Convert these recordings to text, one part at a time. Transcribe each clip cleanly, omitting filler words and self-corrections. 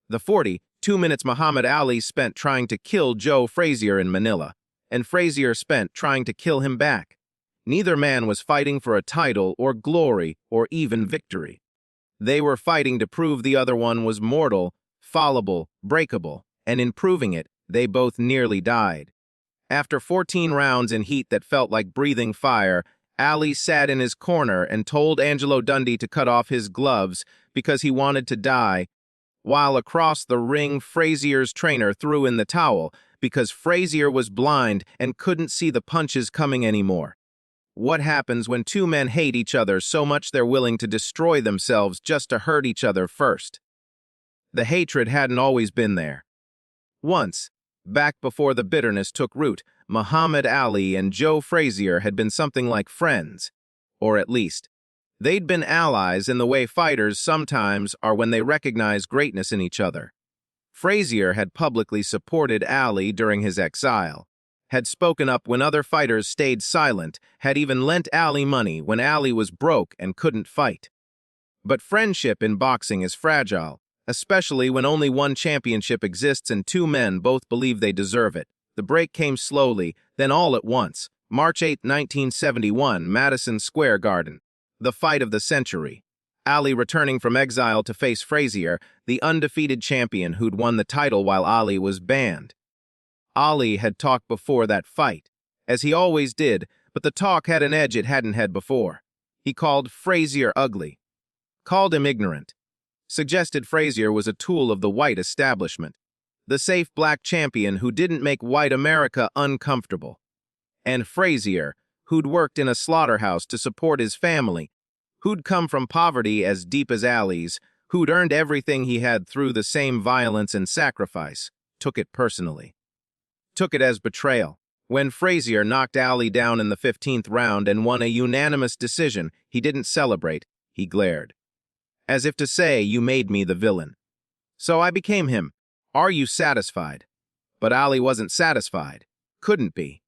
The 42 minutes Muhammad Ali spent trying to kill Joe Frazier in Manila, and Frazier spent trying to kill him back. Neither man was fighting for a title or glory or even victory. They were fighting to prove the other one was mortal, fallible, breakable, and in proving it, they both nearly died. After 14 rounds in heat that felt like breathing fire, Ali sat in his corner and told Angelo Dundee to cut off his gloves because he wanted to die, while across the ring Frazier's trainer threw in the towel because Frazier was blind and couldn't see the punches coming anymore. What happens when two men hate each other so much they're willing to destroy themselves just to hurt each other first? The hatred hadn't always been there. Once, back before the bitterness took root, Muhammad Ali and Joe Frazier had been something like friends, or at least, they'd been allies in the way fighters sometimes are when they recognize greatness in each other. Frazier had publicly supported Ali during his exile, had spoken up when other fighters stayed silent, had even lent Ali money when Ali was broke and couldn't fight. But friendship in boxing is fragile, especially when only one championship exists and two men both believe they deserve it. The break came slowly, then all at once. March 8, 1971, Madison Square Garden. The fight of the century. Ali returning from exile to face Frazier, the undefeated champion who'd won the title while Ali was banned. Ali had talked before that fight, as he always did, but the talk had an edge it hadn't had before. He called Frazier ugly, called him ignorant, suggested Frazier was a tool of the white establishment, the safe black champion who didn't make white America uncomfortable. And Frazier, who'd worked in a slaughterhouse to support his family, who'd come from poverty as deep as Ali's, who'd earned everything he had through the same violence and sacrifice, took it personally. Took it as betrayal. When Frazier knocked Ali down in the 15th round and won a unanimous decision, he didn't celebrate, he glared. As if to say, you made me the villain. So I became him. Are you satisfied? But Ali wasn't satisfied. Couldn't be.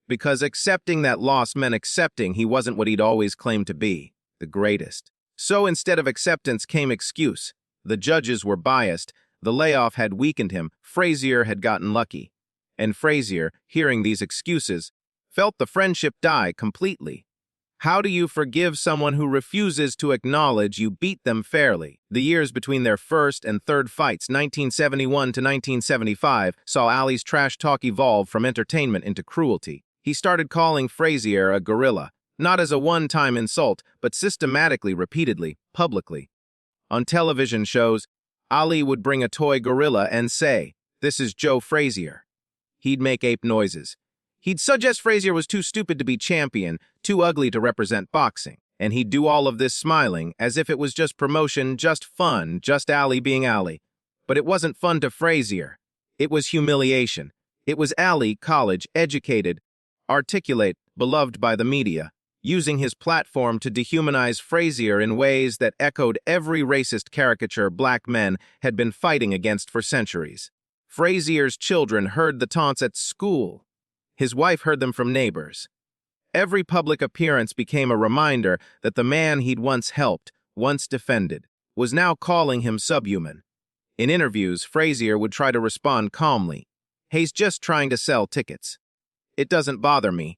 Because accepting that loss meant accepting he wasn't what he'd always claimed to be, the greatest. So instead of acceptance came excuse. The judges were biased, the layoff had weakened him, Frazier had gotten lucky. And Frazier, hearing these excuses, felt the friendship die completely. How do you forgive someone who refuses to acknowledge you beat them fairly? The years between their first and third fights, 1971 to 1975, saw Ali's trash talk evolve from entertainment into cruelty. He started calling Frazier a gorilla, not as a one-time insult, but systematically, repeatedly, publicly. On television shows, Ali would bring a toy gorilla and say, "This is Joe Frazier." He'd make ape noises. He'd suggest Frazier was too stupid to be champion, too ugly to represent boxing. And he'd do all of this smiling, as if it was just promotion, just fun, just Ali being Ali. But it wasn't fun to Frazier. It was humiliation. It was Ali, college, educated, articulate, beloved by the media, using his platform to dehumanize Frazier in ways that echoed every racist caricature black men had been fighting against for centuries. Frazier's children heard the taunts at school. His wife heard them from neighbors. Every public appearance became a reminder that the man he'd once helped, once defended, was now calling him subhuman. In interviews, Frazier would try to respond calmly. "He's just trying to sell tickets. It doesn't bother me."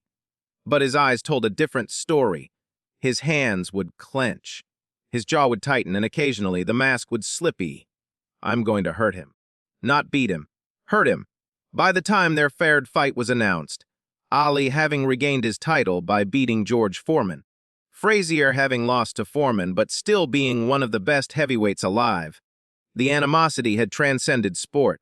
But his eyes told a different story. His hands would clench. His jaw would tighten, and occasionally the mask would slippy. "I'm going to hurt him. Not beat him. Hurt him." By the time their fair fight was announced, Ali having regained his title by beating George Foreman, Frazier having lost to Foreman but still being one of the best heavyweights alive, the animosity had transcended sport.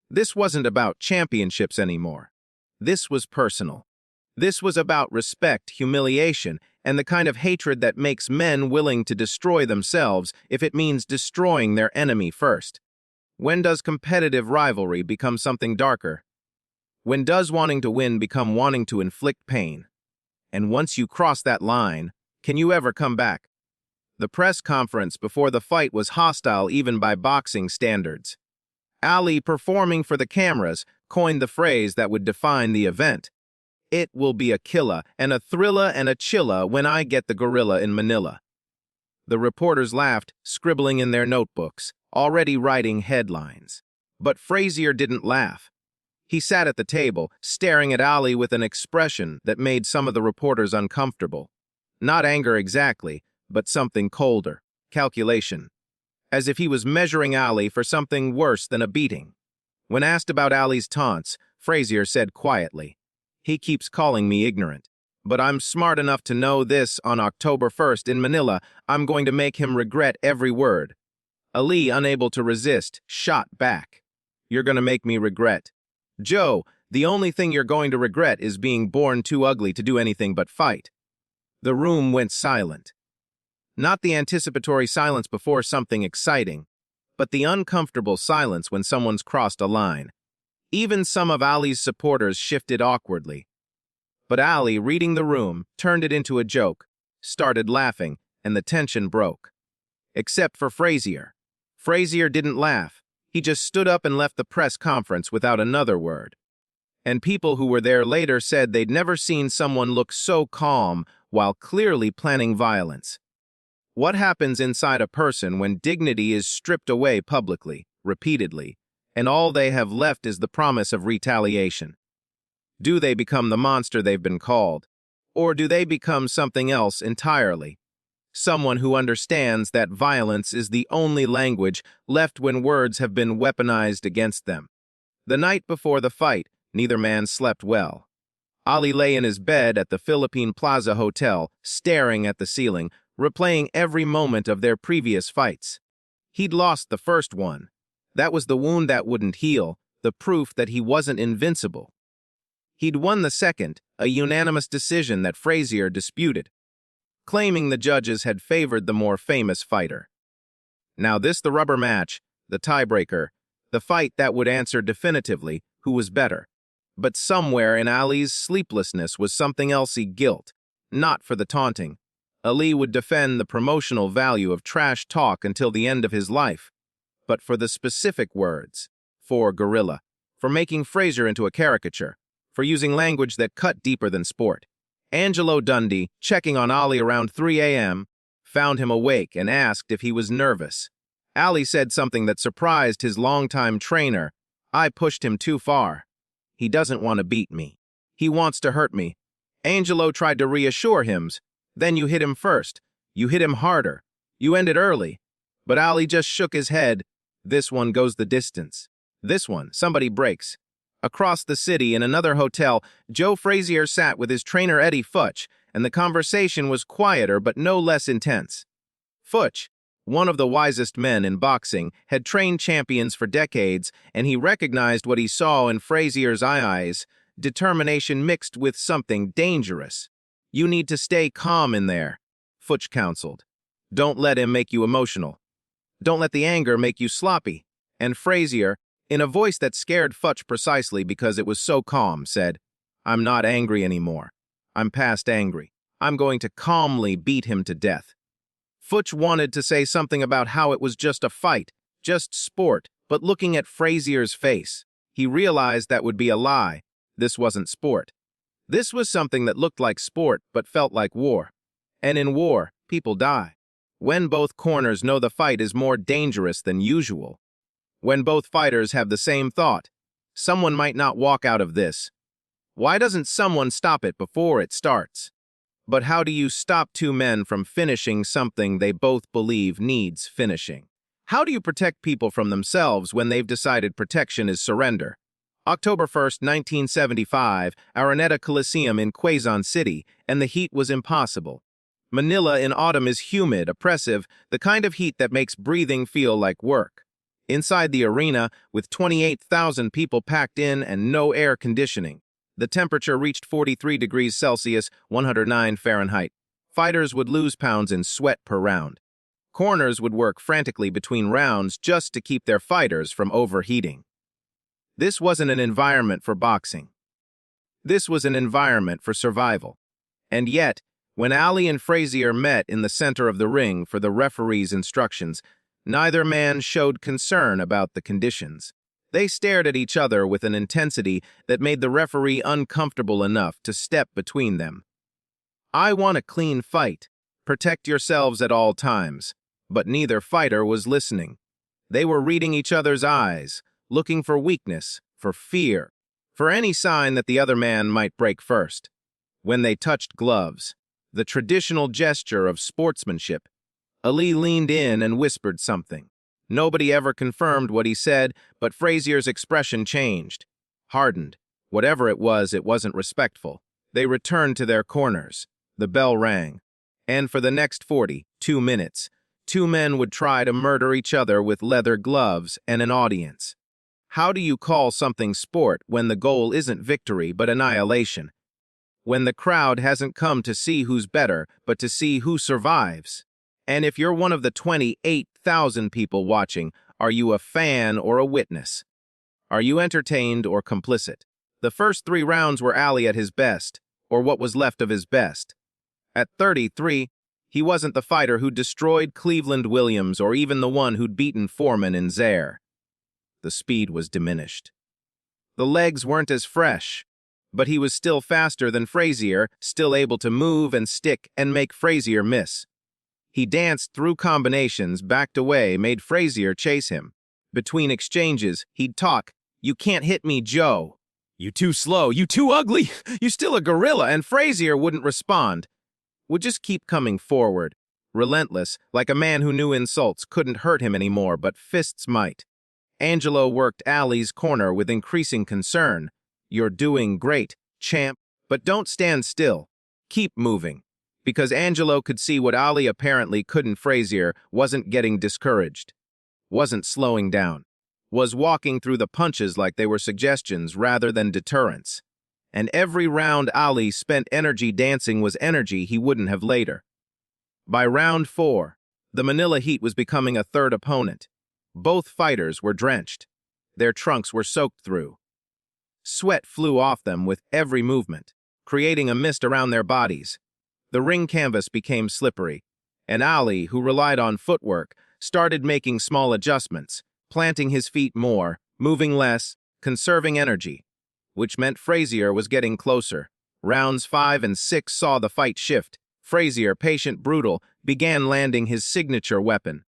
This wasn't about championships anymore. This was personal. This was about respect, humiliation, and the kind of hatred that makes men willing to destroy themselves if it means destroying their enemy first. When does competitive rivalry become something darker? When does wanting to win become wanting to inflict pain? And once you cross that line, can you ever come back? The press conference before the fight was hostile even by boxing standards. Ali, performing for the cameras, coined the phrase that would define the event. "It will be a killer and a thriller and a chiller when I get the gorilla in Manila." The reporters laughed, scribbling in their notebooks. already writing headlines. But Frazier didn't laugh. He sat at the table, staring at Ali with an expression that made some of the reporters uncomfortable. Not anger exactly, but something colder, calculation. As if he was measuring Ali for something worse than a beating. When asked about Ali's taunts, Frazier said quietly, "He keeps calling me ignorant. But I'm smart enough to know this on October 1st in Manila, I'm going to make him regret every word." Ali, unable to resist, shot back. "You're going to make me regret. Joe, the only thing you're going to regret is being born too ugly to do anything but fight." The room went silent. Not the anticipatory silence before something exciting, but the uncomfortable silence when someone's crossed a line. Even some of Ali's supporters shifted awkwardly. But Ali, reading the room, turned it into a joke, started laughing, and the tension broke. Except for Frazier. Frazier didn't laugh. He just stood up and left the press conference without another word. And people who were there later said they'd never seen someone look so calm while clearly planning violence. What happens inside a person when dignity is stripped away publicly, repeatedly, and all they have left is the promise of retaliation? Do they become the monster they've been called? Or do they become something else entirely? Someone who understands that violence is the only language left when words have been weaponized against them. The night before the fight, neither man slept well. Ali lay in his bed at the Philippine Plaza Hotel, staring at the ceiling, replaying every moment of their previous fights. He'd lost the first one. That was the wound that wouldn't heal, the proof that he wasn't invincible. He'd won the second, a unanimous decision that Frazier disputed, claiming the judges had favored the more famous fighter. Now this the rubber match, the tiebreaker, the fight that would answer definitively who was better. But somewhere in Ali's sleeplessness was something else: guilt, not for the taunting. Ali would defend the promotional value of trash talk until the end of his life, but for the specific words, for gorilla, for making Frazier into a caricature, for using language that cut deeper than sport. Angelo Dundee, checking on Ali around 3 a.m., found him awake and asked if he was nervous. Ali said something that surprised his longtime trainer. "I pushed him too far. He doesn't want to beat me. He wants to hurt me." Angelo tried to reassure him. "Then you hit him first. You hit him harder. You ended early." But Ali just shook his head. "This one goes the distance. This one, somebody breaks." Across the city, in another hotel, Joe Frazier sat with his trainer Eddie Futch, and the conversation was quieter but no less intense. Futch, one of the wisest men in boxing, had trained champions for decades, and he recognized what he saw in Frazier's eyes: determination mixed with something dangerous. "You need to stay calm in there," Futch counseled. "Don't let him make you emotional. Don't let the anger make you sloppy." And Frazier, in a voice that scared Futch precisely because it was so calm, said, "I'm not angry anymore. I'm past angry. I'm going to calmly beat him to death." Futch wanted to say something about how it was just a fight, just sport, but looking at Frazier's face, he realized that would be a lie. This wasn't sport. This was something that looked like sport but felt like war. And in war, people die. When both corners know the fight is more dangerous than usual. When both fighters have the same thought, someone might not walk out of this. Why doesn't someone stop it before it starts? But how do you stop two men from finishing something they both believe needs finishing? How do you protect people from themselves when they've decided protection is surrender? October 1st, 1975, Araneta Coliseum in Quezon City, and the heat was impossible. Manila in autumn is humid, oppressive, the kind of heat that makes breathing feel like work. Inside the arena, with 28,000 people packed in and no air conditioning, the temperature reached 43 degrees Celsius, 109 Fahrenheit. Fighters would lose pounds in sweat per round. Corners would work frantically between rounds just to keep their fighters from overheating. This wasn't an environment for boxing. This was an environment for survival. And yet, when Ali and Frazier met in the center of the ring for the referee's instructions, neither man showed concern about the conditions. They stared at each other with an intensity that made the referee uncomfortable enough to step between them. "I want a clean fight. Protect yourselves at all times." But neither fighter was listening. They were reading each other's eyes, looking for weakness, for fear, for any sign that the other man might break first. When they touched gloves, the traditional gesture of sportsmanship, Ali leaned in and whispered something. Nobody ever confirmed what he said, but Frazier's expression changed, hardened. Whatever it wasn't respectful. They returned to their corners. The bell rang. And for the next 42 minutes, two men would try to murder each other with leather gloves and an audience. How do you call something sport when the goal isn't victory but annihilation? When the crowd hasn't come to see who's better, but to see who survives? And if you're one of the 28,000 people watching, are you a fan or a witness? Are you entertained or complicit? The first 3 rounds were Ali at his best, or what was left of his best. At 33, he wasn't the fighter who destroyed Cleveland Williams or even the one who'd beaten Foreman in Zaire. The speed was diminished. The legs weren't as fresh, but he was still faster than Frazier, still able to move and stick and make Frazier miss. He danced through combinations, backed away, made Frazier chase him. Between exchanges, he'd talk, "You can't hit me, Joe. You too slow, you too ugly, you still a gorilla," and Frazier wouldn't respond. Would just keep coming forward, relentless, like a man who knew insults couldn't hurt him anymore, but fists might. Angelo worked Ali's corner with increasing concern. "You're doing great, champ, but don't stand still. Keep moving." Because Angelo could see what Ali apparently couldn't. Frazier wasn't getting discouraged, wasn't slowing down, was walking through the punches like they were suggestions rather than deterrents. And every round Ali spent energy dancing was energy he wouldn't have later. By round 4, the Manila Heat was becoming a third opponent. Both fighters were drenched. Their trunks were soaked through. Sweat flew off them with every movement, creating a mist around their bodies. The ring canvas became slippery, and Ali, who relied on footwork, started making small adjustments, planting his feet more, moving less, conserving energy, which meant Frazier was getting closer. Rounds 5 and 6 saw the fight shift. Frazier, patient, brutal, began landing his signature weapon,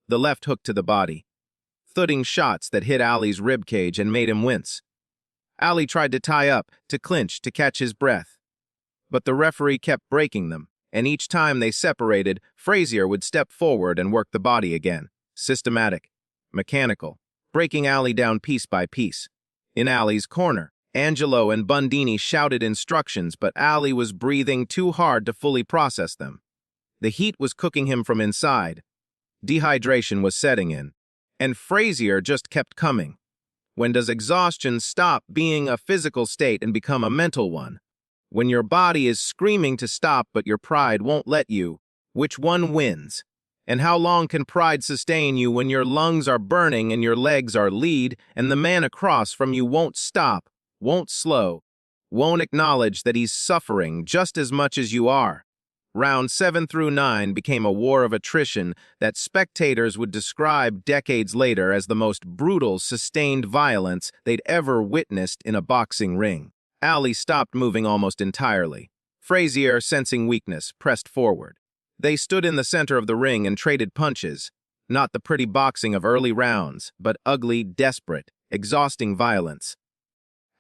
the left hook to the body, thudding shots that hit Ali's ribcage and made him wince. Ali tried to tie up, to clinch, to catch his breath. But the referee kept breaking them, and each time they separated, Frazier would step forward and work the body again. Systematic, mechanical, breaking Ali down piece by piece. In Ali's corner, Angelo and Bundini shouted instructions, but Ali was breathing too hard to fully process them. The heat was cooking him from inside. Dehydration was setting in, and Frazier just kept coming. When does exhaustion stop being a physical state and become a mental one? When your body is screaming to stop but your pride won't let you, which one wins? And how long can pride sustain you when your lungs are burning and your legs are lead and the man across from you won't stop, won't slow, won't acknowledge that he's suffering just as much as you are? Rounds 7 through 9 became a war of attrition that spectators would describe decades later as the most brutal, sustained violence they'd ever witnessed in a boxing ring. Ali stopped moving almost entirely. Frazier, sensing weakness, pressed forward. They stood in the center of the ring and traded punches, not the pretty boxing of early rounds, but ugly, desperate, exhausting violence.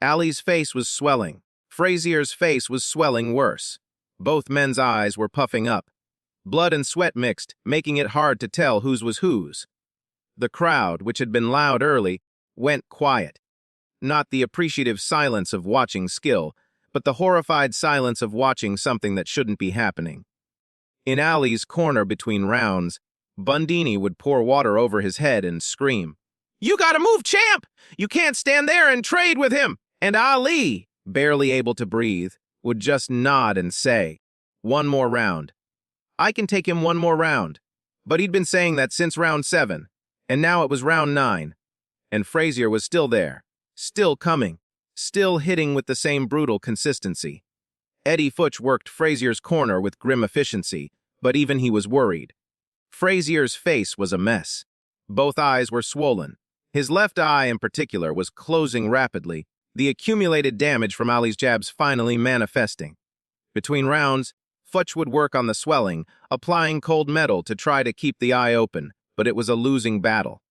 Ali's face was swelling. Frazier's face was swelling worse. Both men's eyes were puffing up. Blood and sweat mixed, making it hard to tell whose was whose. The crowd, which had been loud early, went quiet. Not the appreciative silence of watching skill, but the horrified silence of watching something that shouldn't be happening. In Ali's corner between rounds, Bundini would pour water over his head and scream, "You gotta move, champ! You can't stand there and trade with him!" And Ali, barely able to breathe, would just nod and say, "One more round. I can take him one more round." But he'd been saying that since round 7, and now it was round 9, and Frazier was still there. Still coming, still hitting with the same brutal consistency. Eddie Futch worked Frazier's corner with grim efficiency, but even he was worried. Frazier's face was a mess. Both eyes were swollen. His left eye in particular was closing rapidly, the accumulated damage from Ali's jabs finally manifesting. Between rounds, Futch would work on the swelling, applying cold metal to try to keep the eye open, but it was a losing battle.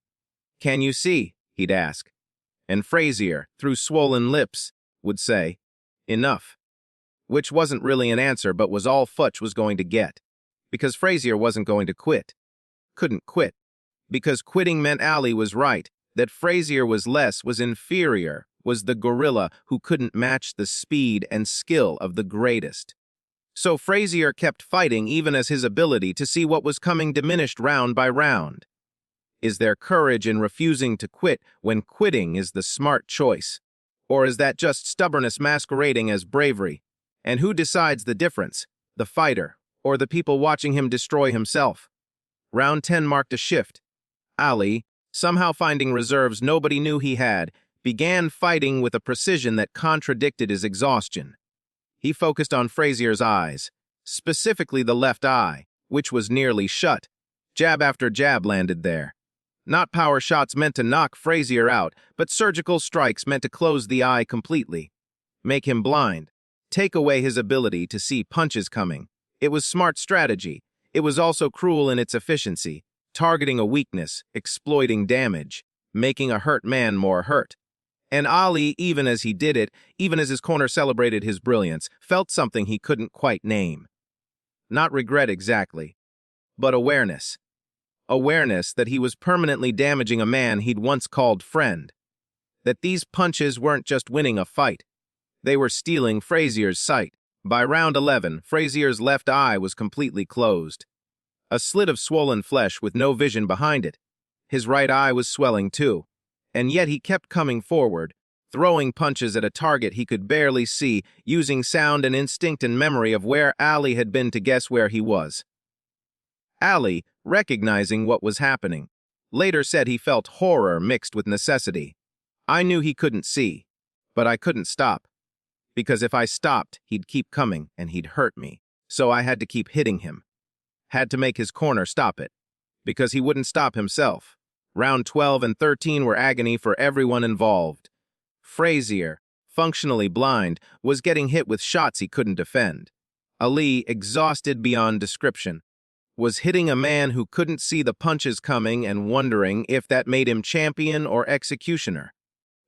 "Can you see?" he'd ask. And Frazier, through swollen lips, would say, "Enough." Which wasn't really an answer, but was all Futch was going to get. Because Frazier wasn't going to quit. Couldn't quit. Because quitting meant Ali was right, that Frazier was inferior, was the gorilla who couldn't match the speed and skill of the greatest. So Frazier kept fighting even as his ability to see what was coming diminished round by round. Is there courage in refusing to quit when quitting is the smart choice? Or is that just stubbornness masquerading as bravery? And who decides the difference, the fighter, or the people watching him destroy himself? Round 10 marked a shift. Ali, somehow finding reserves nobody knew he had, began fighting with a precision that contradicted his exhaustion. He focused on Frazier's eyes, specifically the left eye, which was nearly shut. Jab after jab landed there. Not power shots meant to knock Frazier out, but surgical strikes meant to close the eye completely. Make him blind. Take away his ability to see punches coming. It was smart strategy. It was also cruel in its efficiency, targeting a weakness, exploiting damage, making a hurt man more hurt. And Ali, even as he did it, even as his corner celebrated his brilliance, felt something he couldn't quite name. Not regret exactly, but awareness. Awareness that he was permanently damaging a man he'd once called friend. That these punches weren't just winning a fight. They were stealing Frazier's sight. By round 11, Frazier's left eye was completely closed. A slit of swollen flesh with no vision behind it. His right eye was swelling too. And yet he kept coming forward, throwing punches at a target he could barely see, using sound and instinct and memory of where Ali had been to guess where he was. Ali, recognizing what was happening, later said he felt horror mixed with necessity. I knew he couldn't see, but I couldn't stop. Because if I stopped, he'd keep coming and he'd hurt me. So I had to keep hitting him. Had to make his corner stop it. Because he wouldn't stop himself. Round 12 and 13 were agony for everyone involved. Frazier, functionally blind, was getting hit with shots he couldn't defend. Ali, exhausted beyond description, was hitting a man who couldn't see the punches coming and wondering if that made him champion or executioner.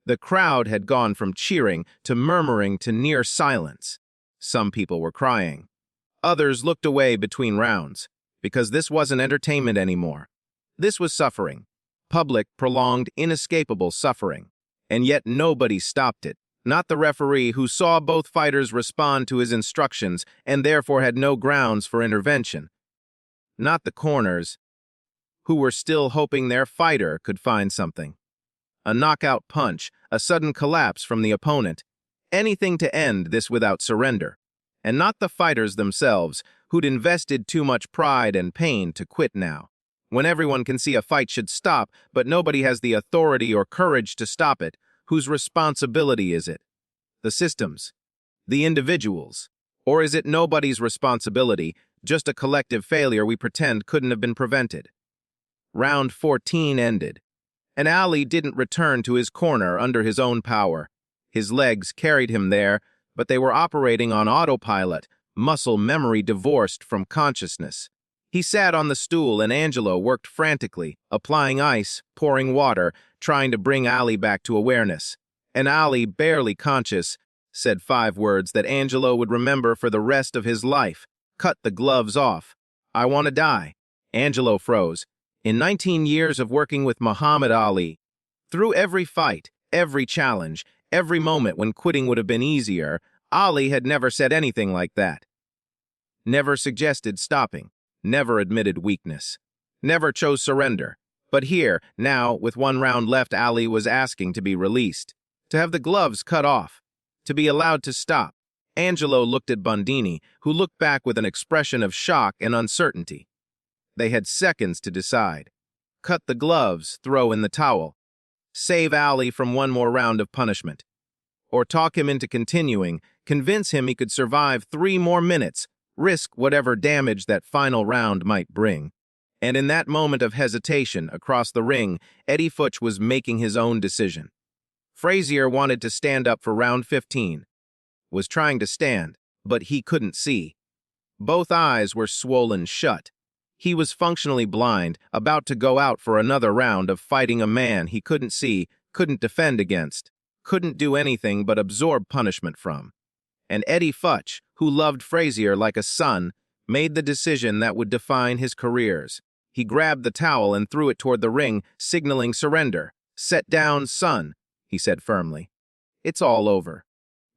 The crowd had gone from cheering to murmuring to near silence. Some people were crying. Others looked away between rounds, because this wasn't entertainment anymore. This was suffering. Public, prolonged, inescapable suffering. And yet nobody stopped it. Not the referee, who saw both fighters respond to his instructions and therefore had no grounds for intervention. Not the corners, who were still hoping their fighter could find something. A knockout punch, a sudden collapse from the opponent. Anything to end this without surrender. And not the fighters themselves, who'd invested too much pride and pain to quit now. When everyone can see a fight should stop, but nobody has the authority or courage to stop it, whose responsibility is it? The systems? The individuals? Or is it nobody's responsibility, just a collective failure we pretend couldn't have been prevented? Round 14 ended, and Ali didn't return to his corner under his own power. His legs carried him there, but they were operating on autopilot, muscle memory divorced from consciousness. He sat on the stool and Angelo worked frantically, applying ice, pouring water, trying to bring Ali back to awareness. And Ali, barely conscious, said 5 words that Angelo would remember for the rest of his life. Cut the gloves off. I want to die. Angelo froze. In 19 years of working with Muhammad Ali, through every fight, every challenge, every moment when quitting would have been easier, Ali had never said anything like that. Never suggested stopping. Never admitted weakness. Never chose surrender. But here, now, with 1 round left, Ali was asking to be released. To have the gloves cut off. To be allowed to stop. Angelo looked at Bondini, who looked back with an expression of shock and uncertainty. They had seconds to decide. Cut the gloves, throw in the towel. Save Ali from 1 more round of punishment. Or talk him into continuing, convince him he could survive 3 more minutes, risk whatever damage that final round might bring. And in that moment of hesitation across the ring, Eddie Futch was making his own decision. Frazier wanted to stand up for round 15. Was trying to stand, but he couldn't see. Both eyes were swollen shut. He was functionally blind, about to go out for another round of fighting a man he couldn't see, couldn't defend against, couldn't do anything but absorb punishment from. And Eddie Futch, who loved Frazier like a son, made the decision that would define his careers. He grabbed the towel and threw it toward the ring, signaling surrender. "Set down, son," he said firmly. "It's all over.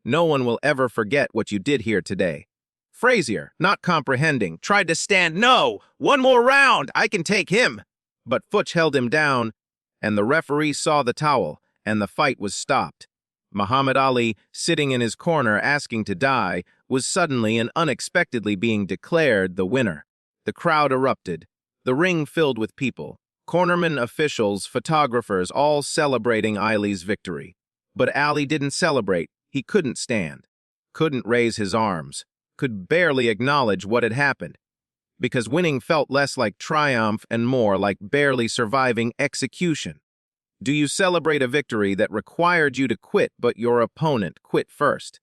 No one will ever forget what you did here today." Frazier, not comprehending, tried to stand. "No! One more round! I can take him!" But Futch held him down, and the referee saw the towel, and the fight was stopped. Muhammad Ali, sitting in his corner asking to die, was suddenly and unexpectedly being declared the winner. The crowd erupted. The ring filled with people. Cornermen, officials, photographers, all celebrating Ali's victory. But Ali didn't celebrate. He couldn't stand. Couldn't raise his arms. Could barely acknowledge what had happened. Because winning felt less like triumph and more like barely surviving execution. Do you celebrate a victory that required you to quit but your opponent quit first?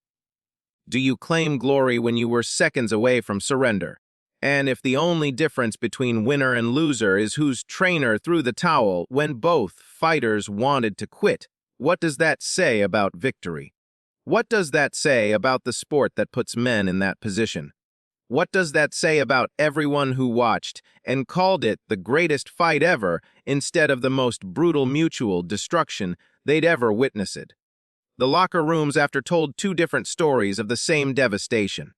Do you claim glory when you were seconds away from surrender? And if the only difference between winner and loser is whose trainer threw the towel when both fighters wanted to quit, what does that say about victory? What does that say about the sport that puts men in that position? What does that say about everyone who watched and called it the greatest fight ever instead of the most brutal mutual destruction they'd ever witnessed? The locker rooms after told two different stories of the same devastation.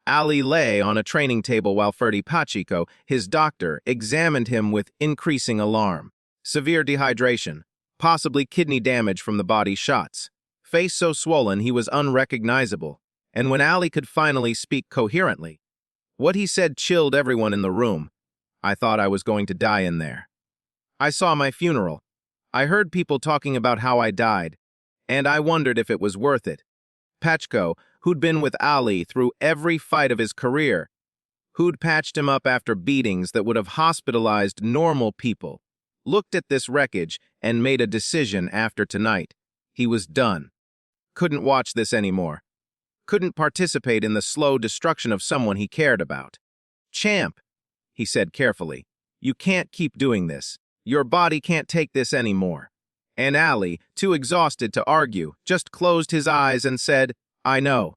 Ali lay on a training table while Ferdy Pacheco, his doctor, examined him with increasing alarm. Severe dehydration, possibly kidney damage from the body shots. Face so swollen he was unrecognizable. And when Ali could finally speak coherently, what he said chilled everyone in the room. "I thought I was going to die in there. I saw my funeral. I heard people talking about how I died, and I wondered if it was worth it." Pacheco, who'd been with Ali through every fight of his career, who'd patched him up after beatings that would have hospitalized normal people, looked at this wreckage and made a decision after tonight. He was done. Couldn't watch this anymore. Couldn't participate in the slow destruction of someone he cared about. "Champ," he said carefully, "you can't keep doing this. Your body can't take this anymore." And Ali, too exhausted to argue, just closed his eyes and said, "I know."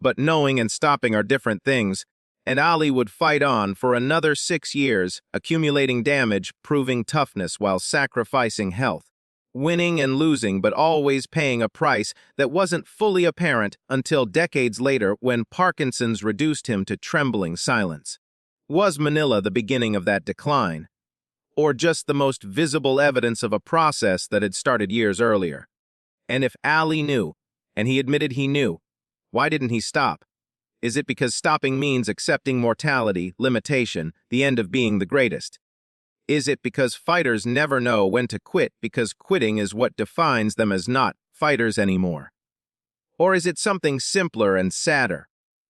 But knowing and stopping are different things, and Ali would fight on for another 6 years, accumulating damage, proving toughness while sacrificing health. Winning and losing, but always paying a price that wasn't fully apparent until decades later when Parkinson's reduced him to trembling silence. Was Manila the beginning of that decline? Or just the most visible evidence of a process that had started years earlier? And if Ali knew, and he admitted he knew, why didn't he stop? Is it because stopping means accepting mortality, limitation, the end of being the greatest? Is it because fighters never know when to quit because quitting is what defines them as not fighters anymore? Or is it something simpler and sadder?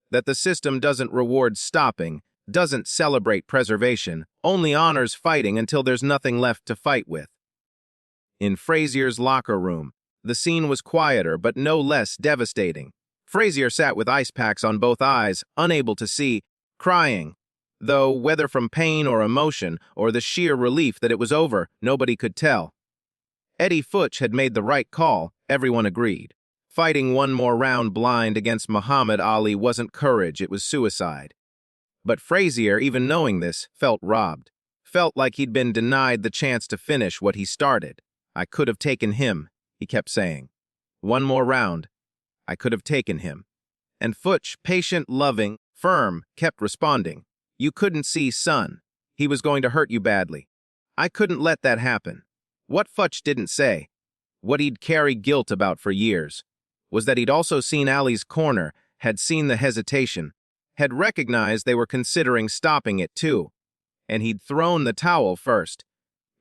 That the system doesn't reward stopping, doesn't celebrate preservation, only honors fighting until there's nothing left to fight with? In Frazier's locker room, the scene was quieter but no less devastating. Frazier sat with ice packs on both eyes, unable to see, crying. Though whether from pain or emotion or the sheer relief that it was over, nobody could tell. Eddie Futch had made the right call, everyone agreed. Fighting one more round blind against Muhammad Ali wasn't courage, it was suicide. But Frazier, even knowing this, felt robbed. Felt like he'd been denied the chance to finish what he started. "I could have taken him," he kept saying. "One more round. I could have taken him." And Futch, patient, loving, firm, kept responding. "You couldn't see, son. He was going to hurt you badly. I couldn't let that happen." What Futch didn't say, what he'd carried guilt about for years, was that he'd also seen Ali's corner, had seen the hesitation, had recognized they were considering stopping it too, and he'd thrown the towel first,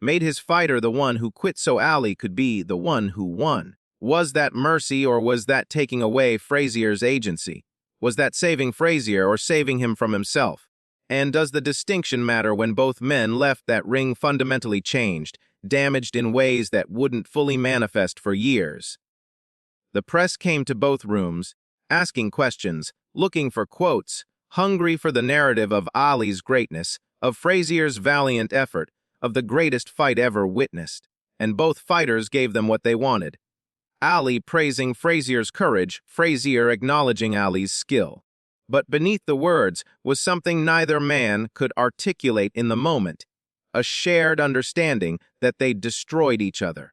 made his fighter the one who quit so Ali could be the one who won. Was that mercy or was that taking away Frazier's agency? Was that saving Frazier or saving him from himself? And does the distinction matter when both men left that ring fundamentally changed, damaged in ways that wouldn't fully manifest for years? The press came to both rooms, asking questions, looking for quotes, hungry for the narrative of Ali's greatness, of Frazier's valiant effort, of the greatest fight ever witnessed, and both fighters gave them what they wanted. Ali praising Frazier's courage, Frazier acknowledging Ali's skill. But beneath the words was something neither man could articulate in the moment, a shared understanding that they'd destroyed each other.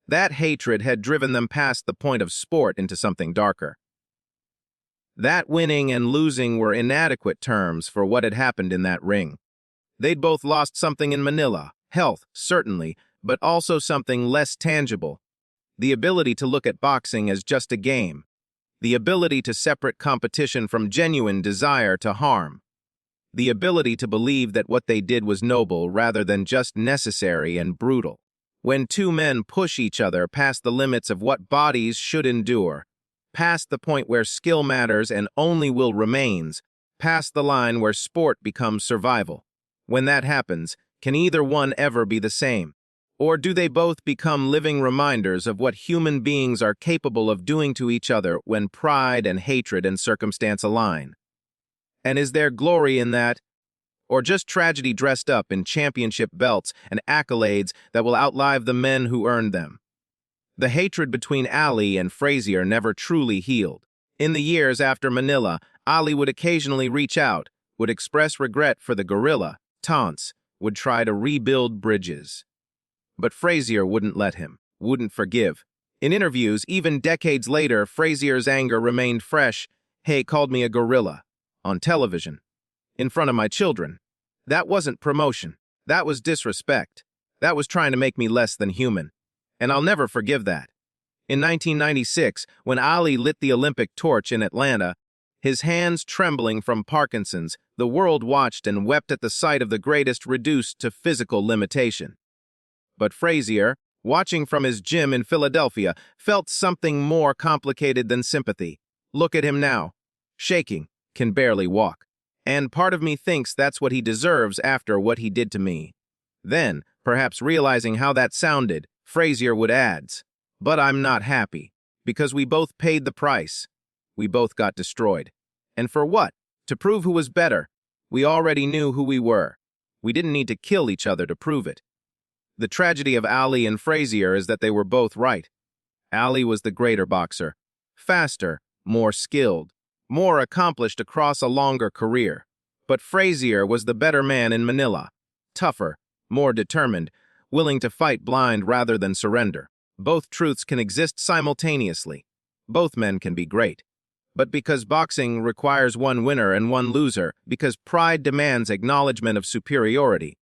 That hatred had driven them past the point of sport into something darker. That winning and losing were inadequate terms for what had happened in that ring. They'd both lost something in Manila, health, certainly, but also something less tangible. The ability to look at boxing as just a game. The ability to separate competition from genuine desire to harm. The ability to believe that what they did was noble rather than just necessary and brutal. When two men push each other past the limits of what bodies should endure, past the point where skill matters and only will remains, past the line where sport becomes survival. When that happens, can either one ever be the same? Or do they both become living reminders of what human beings are capable of doing to each other when pride and hatred and circumstance align? And is there glory in that? Or just tragedy dressed up in championship belts and accolades that will outlive the men who earned them? The hatred between Ali and Frazier never truly healed. In the years after Manila, Ali would occasionally reach out, would express regret for the gorilla, taunts, would try to rebuild bridges. But Frazier wouldn't let him, wouldn't forgive. In interviews, even decades later, Frazier's anger remained fresh. "Hey, called me a gorilla. On television. In front of my children. That wasn't promotion. That was disrespect. That was trying to make me less than human. And I'll never forgive that." In 1996, when Ali lit the Olympic torch in Atlanta, his hands trembling from Parkinson's, the world watched and wept at the sight of the greatest reduced to physical limitation. But Frazier, watching from his gym in Philadelphia, felt something more complicated than sympathy. Look at him now. Shaking, can barely walk. And part of me thinks that's what he deserves after what he did to me. Then, perhaps realizing how that sounded, Frazier would add, "But I'm not happy, because we both paid the price. We both got destroyed. And for what? To prove who was better. We already knew who we were. We didn't need to kill each other to prove it." The tragedy of Ali and Frazier is that they were both right. Ali was the greater boxer, faster, more skilled, more accomplished across a longer career. But Frazier was the better man in Manila, tougher, more determined, willing to fight blind rather than surrender. Both truths can exist simultaneously. Both men can be great. But because boxing requires one winner and one loser, because pride demands acknowledgement of superiority,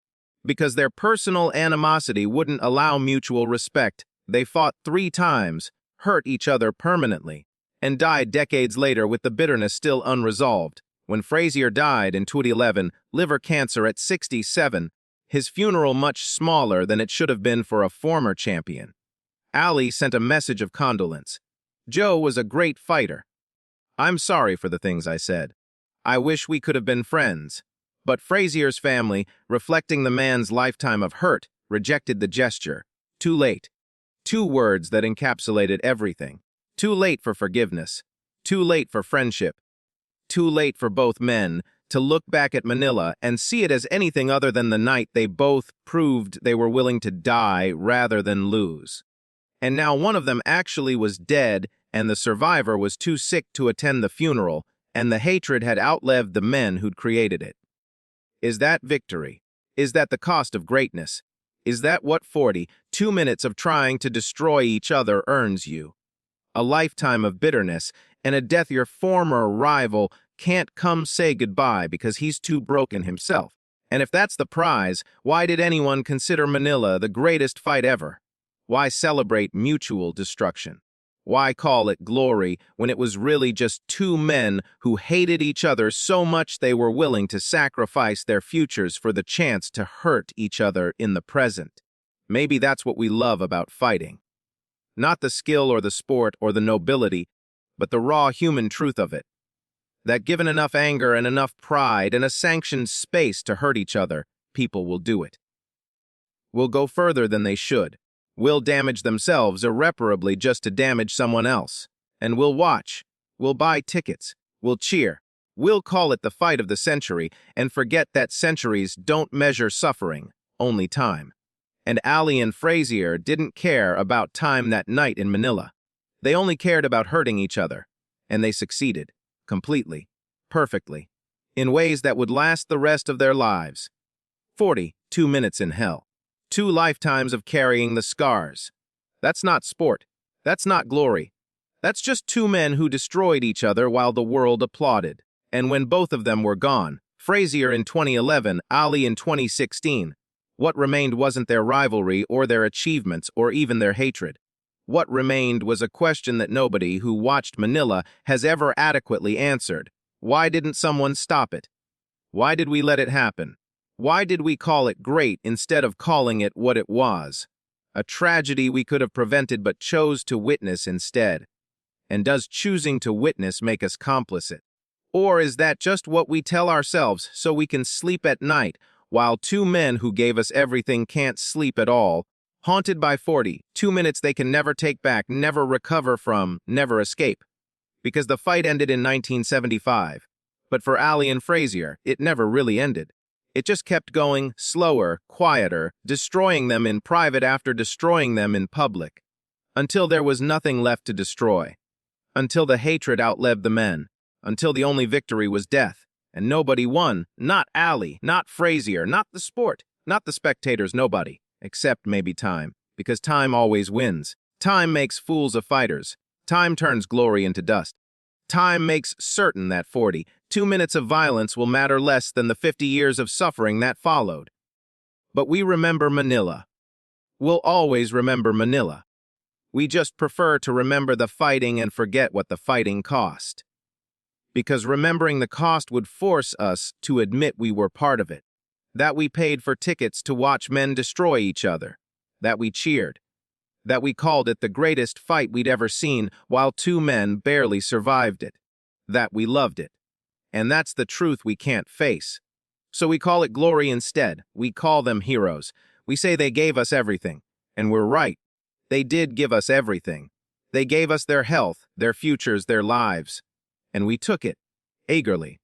because their personal animosity wouldn't allow mutual respect, they fought 3 times, hurt each other permanently, and died decades later with the bitterness still unresolved. When Frazier died in 2011, liver cancer at 67, his funeral much smaller than it should have been for a former champion. Ali sent a message of condolence. "Joe was a great fighter. I'm sorry for the things I said. I wish we could have been friends." But Frazier's family, reflecting the man's lifetime of hurt, rejected the gesture. Too late. 2 words that encapsulated everything. Too late for forgiveness. Too late for friendship. Too late for both men to look back at Manila and see it as anything other than the night they both proved they were willing to die rather than lose. And now one of them actually was dead, and the survivor was too sick to attend the funeral, and the hatred had outlived the men who'd created it. Is that victory? Is that the cost of greatness? Is that what 42 minutes of trying to destroy each other earns you? A lifetime of bitterness and a death your former rival can't come say goodbye because he's too broken himself. And if that's the prize, why did anyone consider Manila the greatest fight ever? Why celebrate mutual destruction? Why call it glory when it was really just 2 men who hated each other so much they were willing to sacrifice their futures for the chance to hurt each other in the present? Maybe that's what we love about fighting. Not the skill or the sport or the nobility, but the raw human truth of it. That given enough anger and enough pride and a sanctioned space to hurt each other, people will do it. Will go further than they should. Will damage themselves irreparably just to damage someone else. And we'll watch. We'll buy tickets. We'll cheer. We'll call it the fight of the century and forget that centuries don't measure suffering, only time. And Ali and Frazier didn't care about time that night in Manila. They only cared about hurting each other. And they succeeded, completely, perfectly, in ways that would last the rest of their lives. 42 minutes in hell. 2 lifetimes of carrying the scars. That's not sport. That's not glory. That's just 2 men who destroyed each other while the world applauded. And when both of them were gone, Frazier in 2011, Ali in 2016, what remained wasn't their rivalry or their achievements or even their hatred. What remained was a question that nobody who watched Manila has ever adequately answered. Why didn't someone stop it? Why did we let it happen? Why did we call it great instead of calling it what it was? A tragedy we could have prevented but chose to witness instead. And does choosing to witness make us complicit? Or is that just what we tell ourselves so we can sleep at night, while 2 men who gave us everything can't sleep at all, haunted by 42 minutes they can never take back, never recover from, never escape? Because the fight ended in 1975. But for Ali and Frazier, it never really ended. It just kept going, slower, quieter, destroying them in private after destroying them in public. Until there was nothing left to destroy. Until the hatred outlived the men. Until the only victory was death. And nobody won. Not Ali, not Frazier, not the sport, not the spectators, nobody. Except maybe time. Because time always wins. Time makes fools of fighters. Time turns glory into dust. Time makes certain that 42 minutes of violence will matter less than the 50 years of suffering that followed. But we remember Manila. We'll always remember Manila. We just prefer to remember the fighting and forget what the fighting cost. Because remembering the cost would force us to admit we were part of it. That we paid for tickets to watch men destroy each other. That we cheered. That we called it the greatest fight we'd ever seen while 2 men barely survived it. That we loved it. And that's the truth we can't face. So we call it glory instead. We call them heroes. We say they gave us everything. And we're right. They did give us everything. They gave us their health, their futures, their lives. And we took it, eagerly,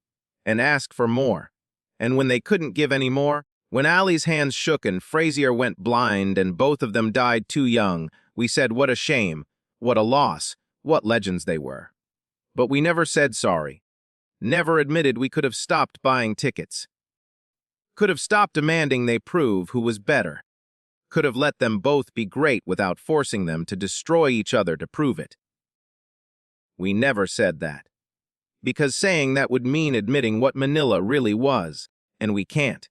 and asked for more. And when they couldn't give any more, when Ali's hands shook and Frazier went blind and both of them died too young, we said what a shame, what a loss, what legends they were. But we never said sorry. Never admitted we could have stopped buying tickets. Could have stopped demanding they prove who was better. Could have let them both be great without forcing them to destroy each other to prove it. We never said that. Because saying that would mean admitting what Manila really was, and we can't.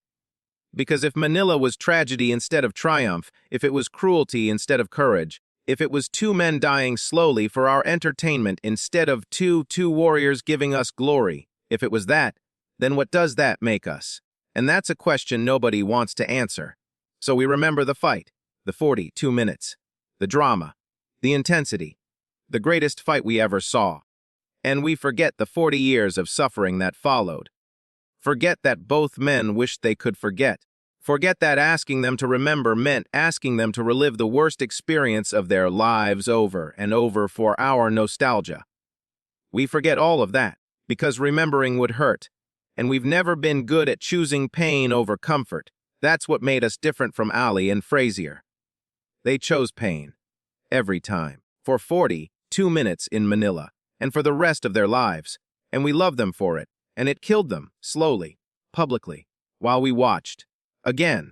Because if Manila was tragedy instead of triumph, if it was cruelty instead of courage, if it was 2 men dying slowly for our entertainment instead of two warriors giving us glory, if it was that, then what does that make us? And that's a question nobody wants to answer. So we remember the fight, the 42 minutes, the drama, the intensity, the greatest fight we ever saw. And we forget the 40 years of suffering that followed. Forget that both men wished they could forget. Forget that asking them to remember meant asking them to relive the worst experience of their lives over and over for our nostalgia. We forget all of that, because remembering would hurt. And we've never been good at choosing pain over comfort. That's what made us different from Ali and Frazier. They chose pain. Every time. For 42 minutes in Manila. And for the rest of their lives. And we loved them for it. And it killed them, slowly, publicly, while we watched. Again.